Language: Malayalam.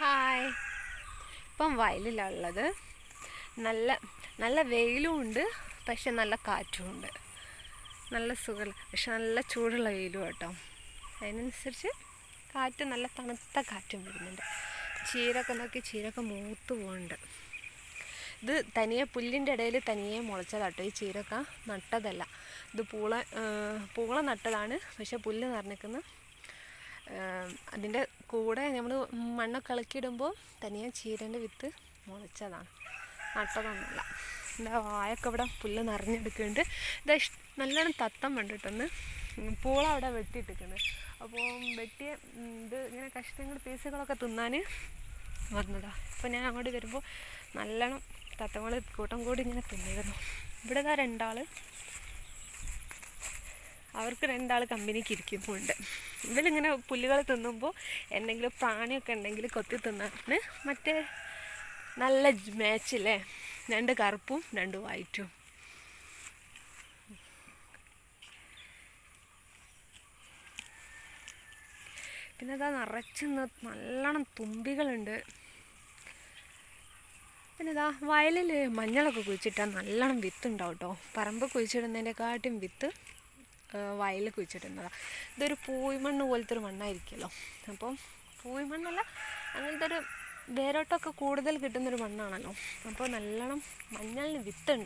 ഹായ്. ഇപ്പം വയലിലുള്ളത്. നല്ല നല്ല വെയിലും ഉണ്ട്, പക്ഷെ നല്ല കാറ്റുമുണ്ട്. നല്ല സുഖമുള്ള, പക്ഷെ നല്ല ചൂടുള്ള വെയിലും കേട്ടോ. അതിനനുസരിച്ച് കാറ്റ്, നല്ല തണുത്ത കാറ്റും വരുന്നുണ്ട്. ചീരൊക്കെ നോക്കി, ചീരൊക്കെ മൂത്ത് പോകുന്നുണ്ട്. ഇത് തനിയെ പുല്ലിൻ്റെ ഇടയിൽ തനിയെ മുളച്ചതാട്ടോ. ഈ ചീരക്ക നട്ടതല്ല, ഇത് പൂള നട്ടതാണ്. പക്ഷെ പുല്ല് നിറഞ്ഞിരിക്കുന്ന അതിൻ്റെ കൂടെ നമ്മൾ മണ്ണൊക്കെ ഇളക്കിയിടുമ്പോൾ തനിയെ ചീരൻ്റെ വിത്ത് മുളച്ചതാണ്, നട്ടതൊന്നുമല്ല. എന്താ വായൊക്കെ ഇവിടെ പുല്ല് നിറഞ്ഞെടുക്കുന്നുണ്ട്. ഇതാ നല്ലോണം തത്തം വേണ്ടിട്ടൊന്ന് പൂള അവിടെ വെട്ടിയിട്ടിരിക്കുന്നത്. അപ്പോൾ വെട്ടിയ ഇത് ഇങ്ങനെ കഷ്ണങ്ങൾ പീസുകളൊക്കെ തിന്നാൻ വന്നതാണ്. അപ്പോൾ ഞാൻ അങ്ങോട്ട് വരുമ്പോൾ നല്ലോണം തത്തങ്ങൾ കൂട്ടം കൂടി ഇങ്ങനെ തിന്നിരുന്നു. ഇവിടെ ഇതാ അവർക്ക് രണ്ടാൾ കമ്പനിക്ക് ഇരിക്കുന്നുണ്ട്. ഇവരിങ്ങനെ പുല്ലുകൾ തിന്നുമ്പോൾ എന്തെങ്കിലും പ്രാണിയൊക്കെ ഉണ്ടെങ്കിൽ കൊത്തി തിന്നാണ്. മറ്റേ നല്ല മാച്ചില്ലേ, 2 കറുപ്പും 2 വൈറ്റും. പിന്നെ ഇതാ നിറച്ച് നല്ലോണം തുമ്പികളുണ്ട്. പിന്നെ ഇതാ വയലിൽ മഞ്ഞളൊക്കെ കുഴിച്ചിട്ടാൽ നല്ലോണം വിത്തുണ്ടാവും കേട്ടോ. പറമ്പ് കുഴിച്ചിടുന്നതിൻ്റെക്കാട്ടും വിത്ത് വയലിൽ കുഴിച്ചിടുന്നതാണ്. ഇതൊരു പൂയ്മണ്ണ് പോലത്തെ ഒരു മണ്ണായിരിക്കുമല്ലോ. അപ്പം പൂയ്മണ്ണല്ല, അങ്ങനത്തെ ഒരു വേരോട്ടമൊക്കെ കൂടുതൽ കിട്ടുന്നൊരു മണ്ണാണല്ലോ. അപ്പോൾ നല്ലോണം മഞ്ഞളിന് വിത്തുണ്ട്.